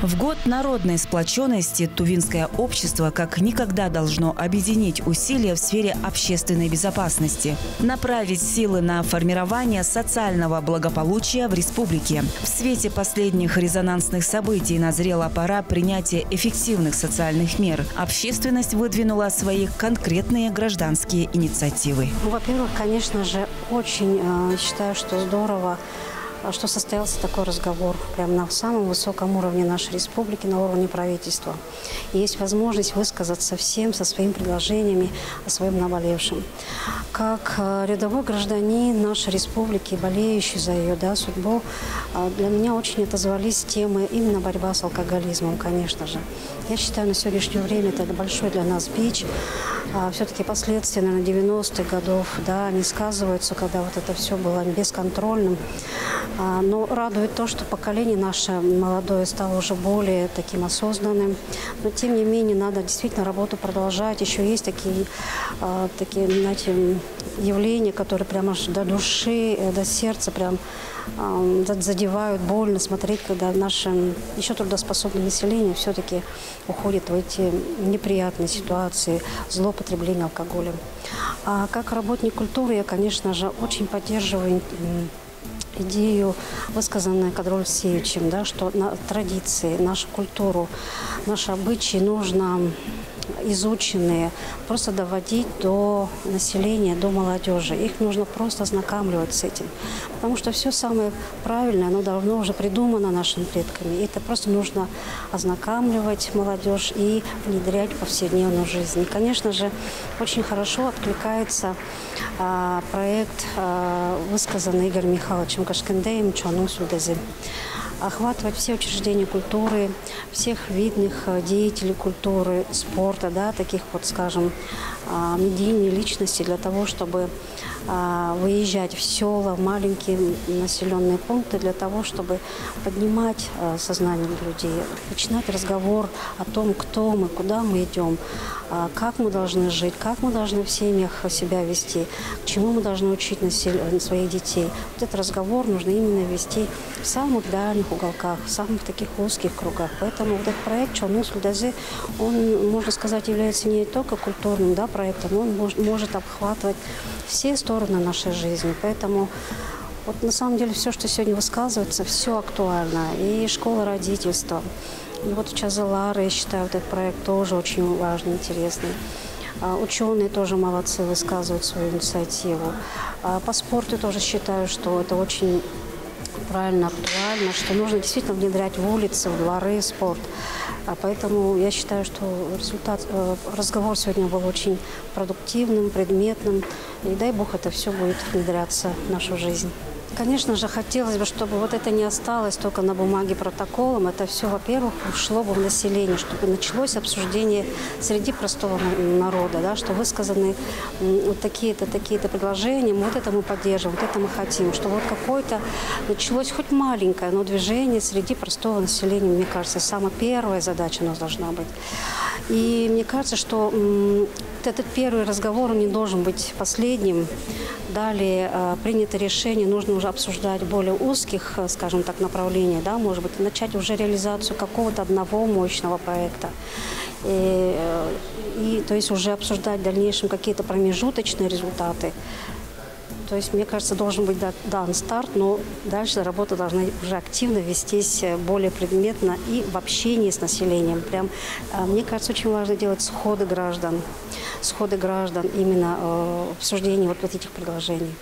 В год народной сплоченности тувинское общество как никогда должно объединить усилия в сфере общественной безопасности, направить силы на формирование социального благополучия в республике. В свете последних резонансных событий назрела пора принятия эффективных социальных мер. Общественность выдвинула свои конкретные гражданские инициативы. Во-первых, конечно же, очень считаю, что здорово, что состоялся такой разговор прямо на самом высоком уровне нашей республики, на уровне правительства. И есть возможность высказаться всем со своими предложениями о своем наболевшем. Как рядовой гражданин нашей республики, болеющий за ее судьбу, для меня очень отозвались темы именно борьба с алкоголизмом, конечно же. Я считаю, на сегодняшнее время это большой для нас бич. Все-таки последствия, наверное, 90-х годов, они сказываются, когда вот это все было бесконтрольным. Но радует то, что поколение наше молодое стало уже более таким осознанным. Но, тем не менее, надо действительно работу продолжать. Еще есть такие знаете, явления, которые прямо аж до души, до сердца прям задевают, больно смотреть, когда наше еще трудоспособное население все-таки уходит в эти неприятные ситуации злоупотребления алкоголем. А как работник культуры я, конечно же, очень поддерживаю идею, высказанную Кадруль Алексеевичем, что на традиции, нашу культуру, наши обычаи нужно изученные просто доводить до населения, до молодежи. Их нужно просто ознакомливать с этим. Потому что все самое правильное, оно давно уже придумано нашими предками. И это просто нужно ознакомливать молодежь и внедрять в повседневную жизнь. И, конечно же, очень хорошо откликается проект, высказанный Игорем Михайловичем Кашкендеем «Чону Сюльдези». Охватывать все учреждения культуры, всех видных деятелей культуры, спорта, таких вот, скажем, медийные личности для того, чтобы выезжать в села, в маленькие населенные пункты, для того, чтобы поднимать сознание людей, начинать разговор о том, кто мы, куда мы идем, как мы должны жить, как мы должны в семьях себя вести, к чему мы должны учить своих детей. Вот этот разговор нужно именно вести в самых дальних уголках, в самых таких узких кругах. Поэтому вот этот проект «Чону Сюльдези», он, можно сказать, является не только культурным проектом, он может обхватывать все стороны нашей жизни. Поэтому вот на самом деле все, что сегодня высказывается, все актуально. И школа родительства. И вот Чазалары, я считаю, вот этот проект тоже очень важный, интересный. Ученые тоже молодцы, высказывают свою инициативу. По спорту тоже считаю, что это очень правильно, актуально, что нужно действительно внедрять в улицы, в дворы спорт. Поэтому я считаю, что разговор сегодня был очень продуктивным, предметным. И дай Бог, это все будет внедряться в нашу жизнь. Конечно же, хотелось бы, чтобы вот это не осталось только на бумаге протоколом. Это все, во-первых, ушло бы в население, чтобы началось обсуждение среди простого народа, что высказаны вот такие-то предложения, вот это мы поддерживаем, вот это мы хотим, чтобы вот какое-то началось хоть маленькое, но движение среди простого населения, мне кажется, самая первая задача у нас должна быть. И мне кажется, что этот первый разговор не должен быть последним. Далее принято решение, нужно уже обсуждать более узких, скажем так, направлений, может быть, начать уже реализацию какого-то одного мощного проекта. И то есть уже обсуждать в дальнейшем какие-то промежуточные результаты. То есть, мне кажется, должен быть дан старт, но дальше работа должна уже активно вестись, более предметно и в общении с населением. Мне кажется, очень важно делать сходы граждан именно в обсуждении вот этих предложений.